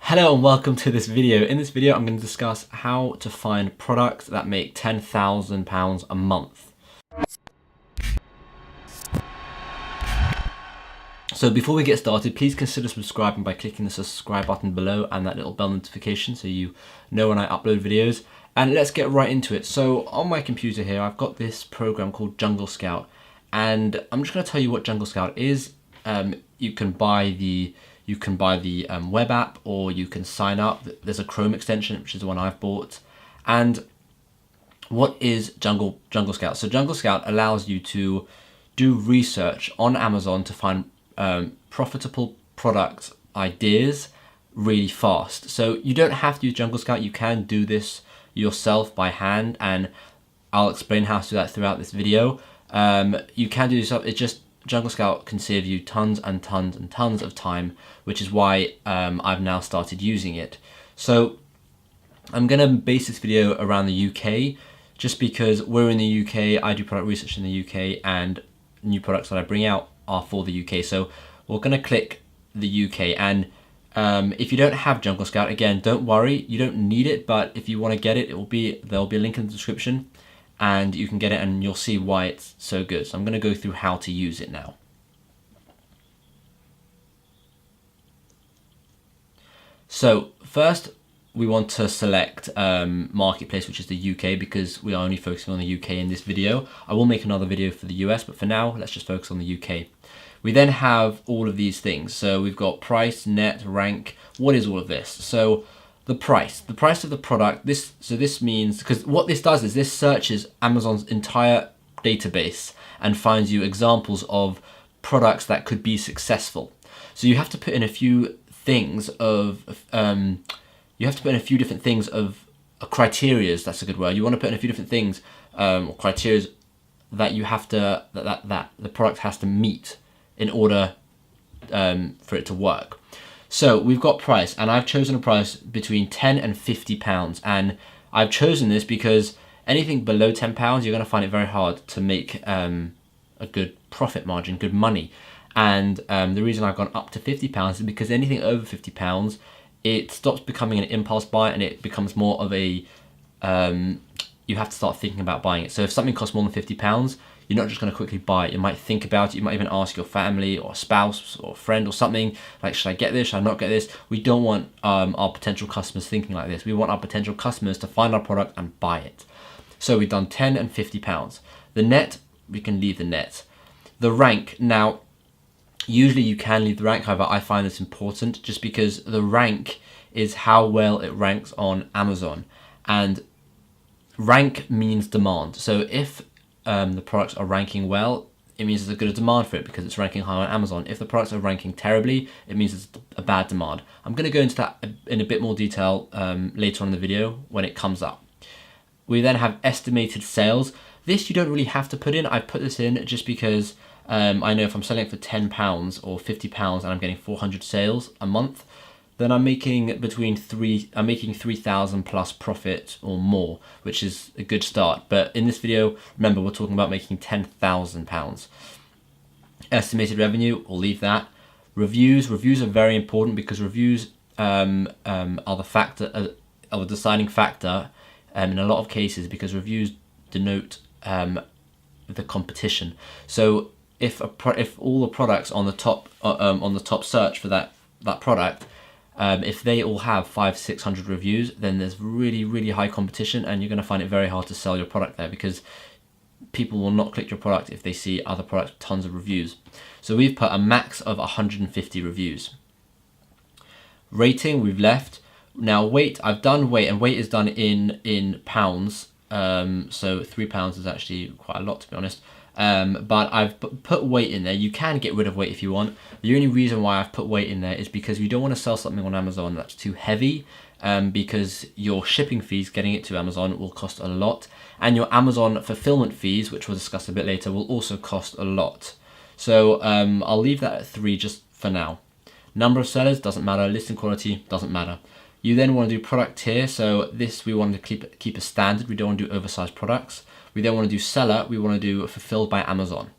Hello and welcome to this video. In this video, I'm going to discuss how to find products that make £10,000 a month. So before we get started, please consider subscribing by clicking the subscribe button below and that little bell notification so you know when I upload videos. And let's get right into it. So on my computer here, I've got this program called Jungle Scout, and I'm just going to tell you what Jungle Scout is. You can buy the web app, or you can sign up. There's a Chrome extension, which is the one I've bought. And what is Jungle Scout? So Jungle Scout allows you to do research on Amazon to find profitable product ideas really fast. So you don't have to use Jungle Scout. You can do this yourself by hand, and I'll explain how to do that throughout this video. You can do this up. It's just Jungle Scout can save you tons and tons and tons of time, which is why I've now started using it. So I'm going to base this video around the UK, just because we're in the UK, I do product research in the UK, and new products that I bring out are for the UK. So we're going to click the UK, and if you don't have Jungle Scout, again, don't worry, you don't need it, but if you want to get it, there'll be a link in the description, and you can get it and you'll see why it's so good. So I'm going to go through how to use it now. So first we want to select Marketplace, which is the UK, because we are only focusing on the UK in this video. I will make another video for the US, but for now, let's just focus on the UK. We then have all of these things. So we've got price, net, rank. What is all of this? So the price of the product. This means, because what this does is this searches Amazon's entire database and finds you examples of products that could be successful. So you have to put in a few things of different things of criterias. That's a good word. You want to put in a few different things or criterias that you have to that the product has to meet in order for it to work. So we've got price, and I've chosen a price between £10 and £50, and I've chosen this because anything below £10, you're going to find it very hard to make a good profit margin, good money. And the reason I've gone up to £50 is because anything over £50, it stops becoming an impulse buy, and it becomes more of a you have to start thinking about buying it. So if something costs more than £50, you're not just going to quickly buy it. You might think about it. You might even ask your family or spouse or friend or something, like, should I get this? Should I not get this? We don't want our potential customers thinking like this. We want our potential customers to find our product and buy it. So we've done £10 and £50. The net, we can leave the net. The rank, now, usually you can leave the rank. However, I find this important just because the rank is how well it ranks on Amazon. And rank means demand. So if the products are ranking well, it means there's a good demand for it because it's ranking high on Amazon. If the products are ranking terribly, it means it's a bad demand. I'm going to go into that in a bit more detail later on in the video when it comes up. We then have estimated sales. This you don't really have to put in. I put this in just because I know if I'm selling it for £10 or £50 and I'm getting 400 sales a month, then I'm making £3,000 plus profit or more, which is a good start. But in this video, remember, we're talking about making £10,000. Estimated revenue, we'll leave that. Reviews are very important because reviews are the deciding factor in a lot of cases, because reviews denote the competition. So if all the products on the top search for that product, if they all have 500-600 reviews, then there's really high competition, and you're going to find it very hard to sell your product there because people will not click your product if they see other products with tons of reviews. So we've put a max of 150 reviews. Rating, we've left. Now weight, I've done weight, and weight is done in pounds. So £3 is actually quite a lot, to be honest. But I've put weight in there. You can get rid of weight if you want. The only reason why I've put weight in there is because you don't want to sell something on Amazon that's too heavy, because your shipping fees getting it to Amazon will cost a lot, and your Amazon fulfillment fees, which we'll discuss a bit later, will also cost a lot. So I'll leave that at 3 just for now. Number of sellers doesn't matter. Listing quality doesn't matter. You then want to do product tier. So this we want to keep a standard. We don't want to do oversized products. We then want to do seller. We want to do fulfilled by Amazon.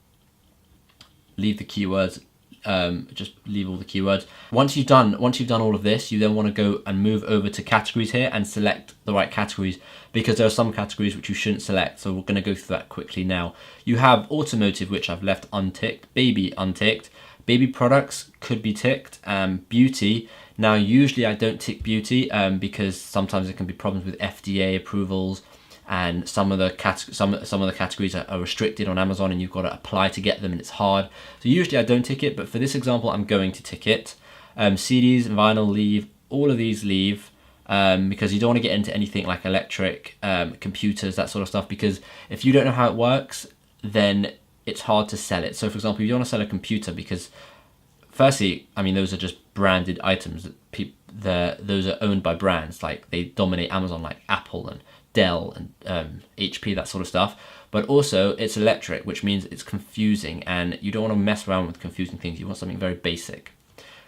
Leave the keywords just leave all the keywords. Once you've done all of this, you then want to go and move over to categories here and select the right categories, because there are some categories which you shouldn't select. So we're going to go through that quickly now. You have automotive, which I've left unticked, baby unticked, baby products could be ticked, beauty. Now usually I don't tick beauty because sometimes there can be problems with FDA approvals, and some of the categories are restricted on Amazon, and you've got to apply to get them, and it's hard. So usually I don't tick it, but for this example I'm going to tick it. CDs, vinyl, leave, all of these leave, because you don't want to get into anything like electric, computers, that sort of stuff, because if you don't know how it works, then it's hard to sell it. So for example, you don't want to sell a computer because firstly, I mean, those are just branded items that those are owned by brands, like they dominate Amazon, like Apple and Dell and HP, that sort of stuff. But also it's electric, which means it's confusing, and you don't want to mess around with confusing things. You want something very basic.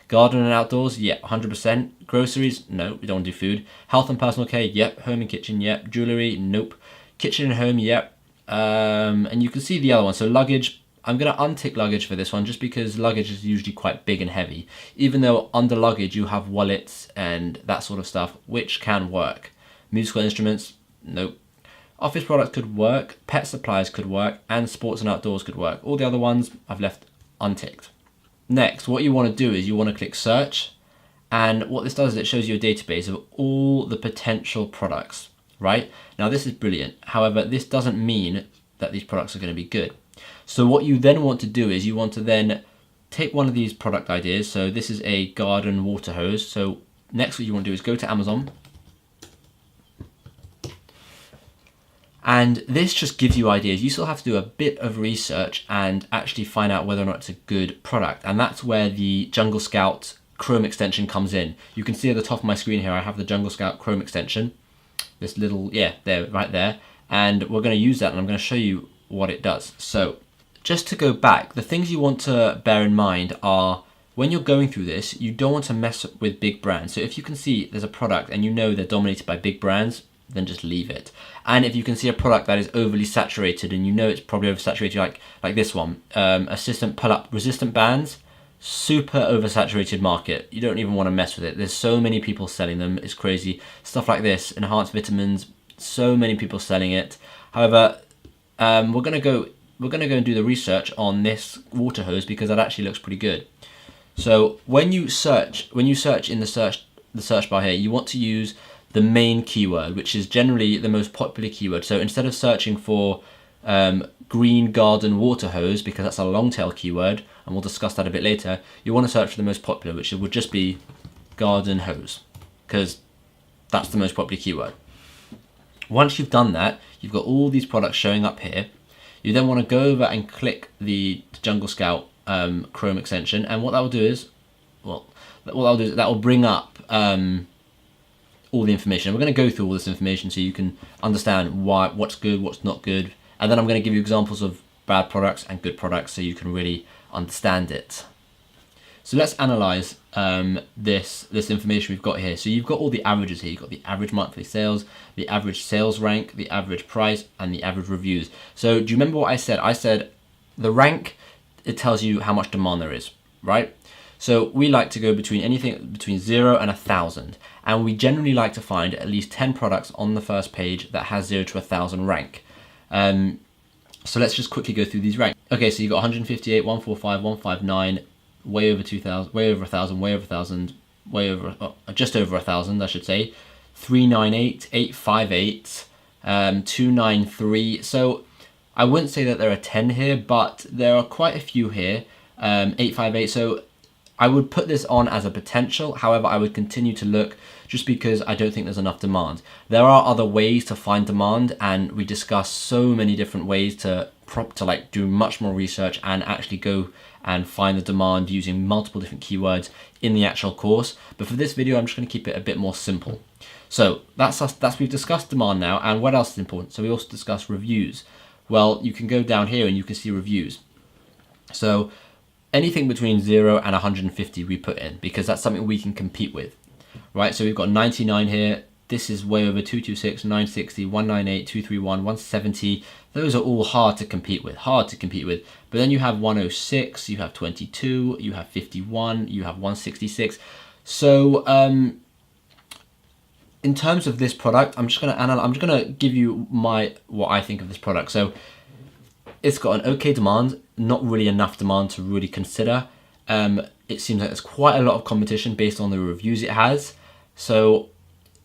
Garden and outdoors, yeah, 100%. Groceries, no, we don't want to do food. Health and personal care, yep. Home and kitchen, yep. Jewelry, nope. Kitchen and home, yep. And you can see the other one. So luggage, I'm going to untick luggage for this one, just because luggage is usually quite big and heavy, even though under luggage you have wallets and that sort of stuff, which can work. Musical instruments, nope. Office products could work, pet supplies could work, and sports and outdoors could work. All the other ones I've left unticked. Next, what you want to do is you want to click search, and what this does is it shows you a database of all the potential products, right? Now this is brilliant. However, this doesn't mean that these products are going to be good. So what you then want to do is you want to then take one of these product ideas. So this is a garden water hose. So next what you want to do is go to Amazon. And this just gives you ideas. You still have to do a bit of research and actually find out whether or not it's a good product. And that's where the Jungle Scout Chrome extension comes in. You can see at the top of my screen here, I have the Jungle Scout Chrome extension. This little, yeah, there, right there. And we're going to use that, and I'm going to show you what it does. So just to go back, the things you want to bear in mind are when you're going through this, you don't want to mess with big brands. So if you can see there's a product and you know they're dominated by big brands, then just leave it. And if you can see a product that is overly saturated and you know it's probably oversaturated, like this one, assistant pull-up resistant bands, super oversaturated market. You don't even want to mess with it. There's so many people selling them, it's crazy. Stuff like this, enhanced vitamins, so many people selling it. However, we're gonna go and do the research on this water hose because that actually looks pretty good. So when you search in the search bar here, you want to use the main keyword, which is generally the most popular keyword. So instead of searching for green garden water hose, because that's a long tail keyword, and we'll discuss that a bit later, you want to search for the most popular, which would just be garden hose, because that's the most popular keyword. Once you've done that, you've got all these products showing up here. You then want to go over and click the Jungle Scout Chrome extension, and what that will do is, that will bring up all the information. We're going to go through all this information so you can understand what's good, what's not good, and then I'm going to give you examples of bad products and good products so you can really understand it. So let's analyze this information we've got here. So you've got all the averages here. You've got the average monthly sales, the average sales rank, the average price, and the average reviews. So do you remember what I said? I said the rank, it tells you how much demand there is, right? So we like to go between anything between 0 and 1,000, and we generally like to find at least 10 products on the first page that has 0 to 1,000 rank. So let's just quickly go through these ranks. Okay, so you've got 158, 145, 159, way over 2,000, way over 1,000, way over 1,000, way over, just over 1,000, I should say. 398, 858, 293. So I wouldn't say that there are 10 here, but there are quite a few here. 858. So I would put this on as a potential. However, I would continue to look just because I don't think there's enough demand. There are other ways to find demand, and we discuss so many different ways to like do much more research and actually go and find the demand using multiple different keywords in the actual course. But for this video, I'm just going to keep it a bit more simple. So we've discussed demand now, and what else is important? So we also discussed reviews. Well, you can go down here and you can see reviews. So anything between 0 and 150 we put in, because that's something we can compete with, right? So we've got 99 here. This is way over 226, 960, 198, 231, 170, Those are all hard to compete with, But then you have 106, you have 22, you have 51, you have 166. So in terms of this product, I'm just gonna give you what I think of this product. So it's got an okay demand, not really enough demand to really consider. It seems like there's quite a lot of competition based on the reviews it has. So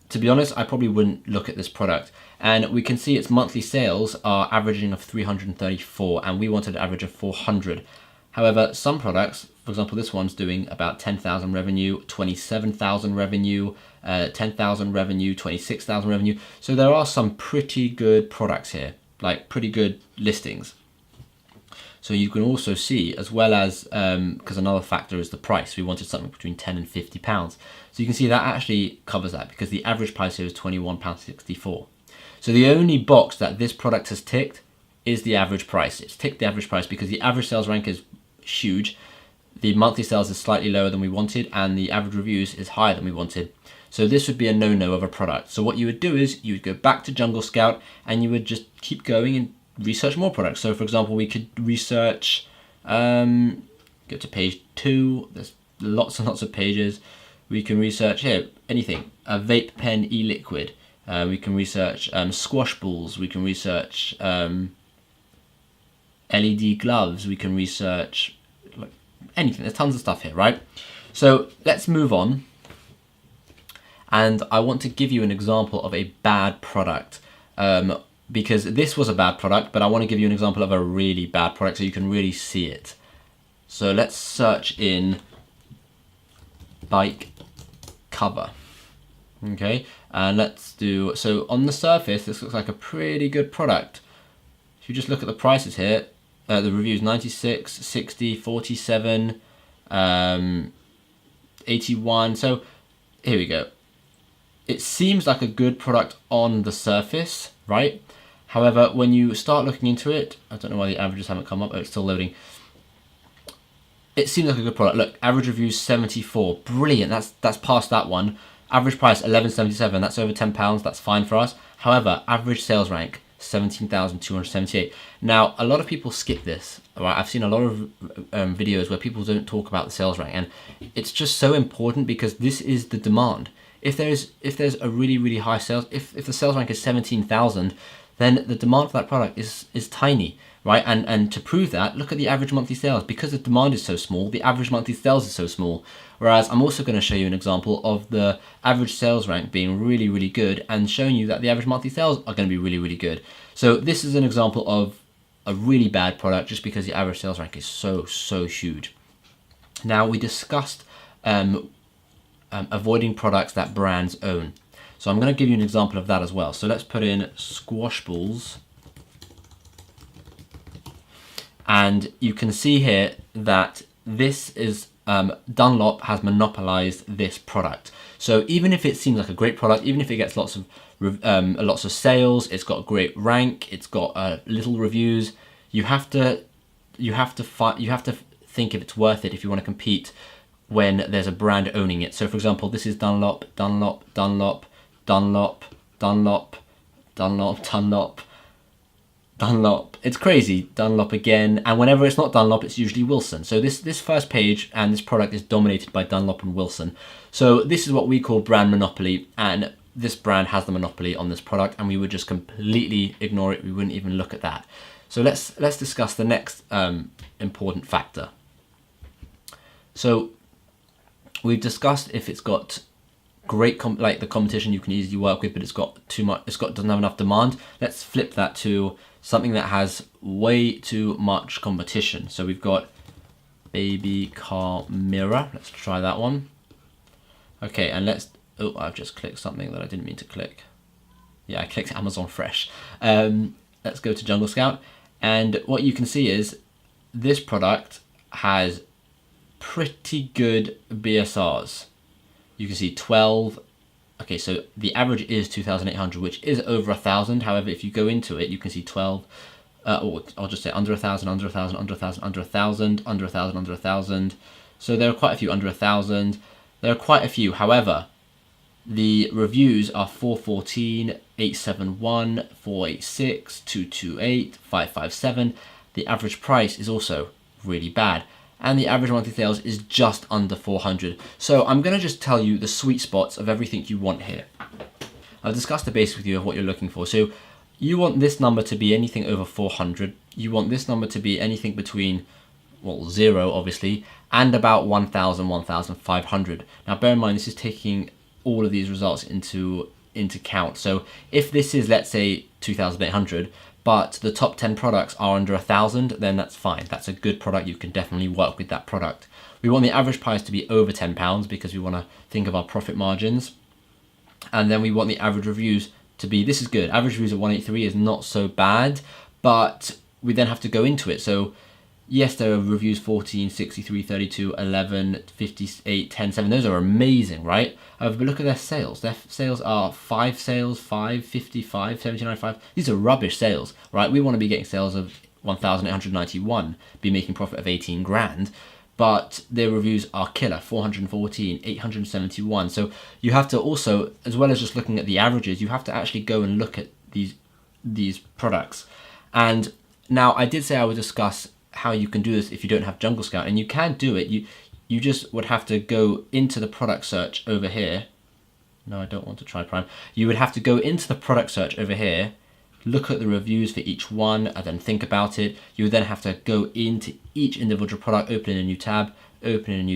to be honest, I probably wouldn't look at this product. And we can see its monthly sales are averaging of 334, and we wanted an average of 400. However, some products, for example, this one's doing about 10,000 revenue, 27,000 revenue, 10,000 revenue, 26,000 revenue. So there are some pretty good products here, like pretty good listings. So you can also see, as well as, because another factor is the price. We wanted something between £10 and £50. So you can see that actually covers that, because the average price here is £21.64. So the only box that this product has ticked is the average price. It's ticked the average price because the average sales rank is huge. The monthly sales is slightly lower than we wanted, and the average reviews is higher than we wanted. So this would be a no-no of a product. So what you would do is you would go back to Jungle Scout and you would just keep going and research more products. So for example, we could research, go to page 2, there's lots and lots of pages. We can research here, anything, a vape pen e-liquid. We can research squash balls. We can research LED gloves. We can research like anything. There's tons of stuff here, right? So let's move on. And I want to give you an example of a bad product. Because this was a bad product, but I want to give you an example of a really bad product so you can really see it. So let's search in bike cover. Okay, and let's do, so on the surface, this looks like a pretty good product. If you just look at the prices here, the reviews, 96, 60, 47, 81. So here we go. It seems like a good product on the surface, right? However, when you start looking into it, I don't know why the averages haven't come up. Oh, it's still loading. It seems like a good product. Look, average reviews 74. Brilliant. That's past that one. Average price 11.77. That's over £10. That's fine for us. However, average sales rank 17,278. Now, a lot of people skip this. Right? I've seen a lot of videos where people don't talk about the sales rank, and it's just so important because this is the demand. If there's a really high sales, if the sales rank is 17,000, then the demand for that product is tiny, right? And to prove that, look at the average monthly sales. Because the demand is so small, the average monthly sales is so small. Whereas I'm also going to show you an example of the average sales rank being really good and showing you that the average monthly sales are going to be really good. So this is an example of a really bad product just because the average sales rank is so huge. Now, we discussed avoiding products that brands own. So I'm going to give you an example of that as well. So let's put in squash balls. And you can see here that this is Dunlop has monopolized this product. So even if it seems like a great product, even if it gets lots of sales, it's got a great rank, it's got little reviews, you have to think if it's worth it if you want to compete when there's a brand owning it. So for example, this is Dunlop. It's crazy. Dunlop again, and whenever it's not Dunlop, it's usually Wilson. So this first page and this product is dominated by Dunlop and Wilson. So this is what we call brand monopoly, and this brand has the monopoly on this product, and we would just completely ignore it. We wouldn't even look at that. So let's discuss the next important factor. So we've discussed if it's got great like the competition you can easily work with, but it's got too much. Doesn't have enough demand. Let's flip that to something that has way too much competition. So we've got baby car mirror. Let's try that one. Okay, and let's. Oh, I've just clicked something that I didn't mean to click. Yeah, I clicked Amazon Fresh. Let's go to Jungle Scout, and what you can see is this product has pretty good BSRs. You can see 12. Okay, so the average is 2,800, which is over 1,000. However, if you go into it, you can see 12. Or I'll just say under 1,000, under 1,000, under 1,000, under 1,000, under 1,000, under 1,000. So there are quite a few under 1,000. There are quite a few. However, The reviews are 414, 871, 486, 228, 557. The average price is also really bad. And the average monthly sales is just under 400. So I'm going to just tell you the sweet spots of everything you want here. I've discussed the basics with you of what you're looking for. So you want this number to be anything over 400. You want this number to be anything between, well, 0 obviously, and about 1,000, 1,500. Now bear in mind, this is taking all of these results into count. So if this is, let's say, 2,800, but the top 10 products are under 1,000, then that's fine. That's a good product. You can definitely work with that product. We want the average price to be over £10 because we want to think of our profit margins. And then we want the average reviews to be, this is good. Average reviews at 183 is not so bad, but we then have to go into it. So yes, there are reviews 14, 63, 32, 11, 58, 10, 7. Those are amazing, right? But look at their sales. Their sales are 5 sales, 5, 55, 79, 5. These are rubbish sales, right? We want to be getting sales of 1,891, be making profit of 18 grand. But their reviews are killer, 414, 871. So you have to also, as well as just looking at the averages, you have to actually go and look at these products. And now I did say I would discuss how you can do this if you don't have Jungle Scout, and you can do it. You just would have to go into the product search over here. No, I don't want to try Prime. You would have to go into the product search over here, look at the reviews for each one, and then think about it. You would then have to go into each individual product, open a new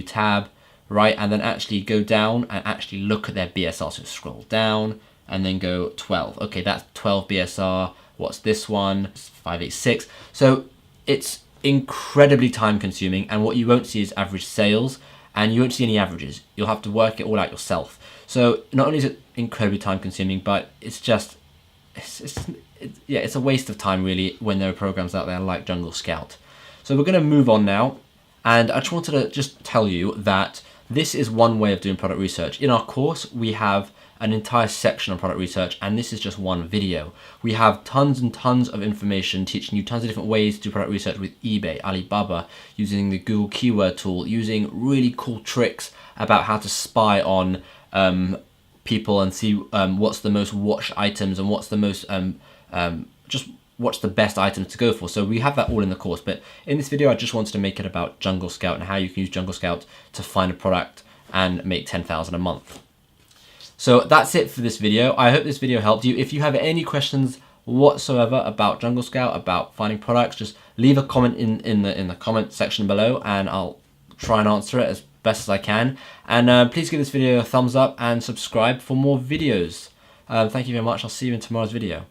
tab, right? And then actually go down and actually look at their BSR. So scroll down and then go 12. Okay, that's 12 BSR. What's this one? It's 586. So it's incredibly time consuming, and what you won't see is average sales, and you won't see any averages. You'll have to work it all out yourself. So not only is it incredibly time consuming, but it's just, it's a waste of time really when there are programs out there like Jungle Scout. So we're going to move on now, and I just wanted to just tell you that this is one way of doing product research. In our course, we have an entire section on product research, and this is just one video. We have tons and tons of information teaching you tons of different ways to do product research with eBay, Alibaba, using the Google keyword tool, using really cool tricks about how to spy on people and see what's the most watched items and what's the most just what's the best items to go for. So we have that all in the course, but in this video I just wanted to make it about Jungle Scout and how you can use Jungle Scout to find a product and make 10,000 a month. So that's it for this video. I hope this video helped you. If you have any questions whatsoever about Jungle Scout, about finding products, just leave a comment in the comment section below, and I'll try and answer it as best as I can. And please give this video a thumbs up and subscribe for more videos. Thank you very much. I'll see you in tomorrow's video.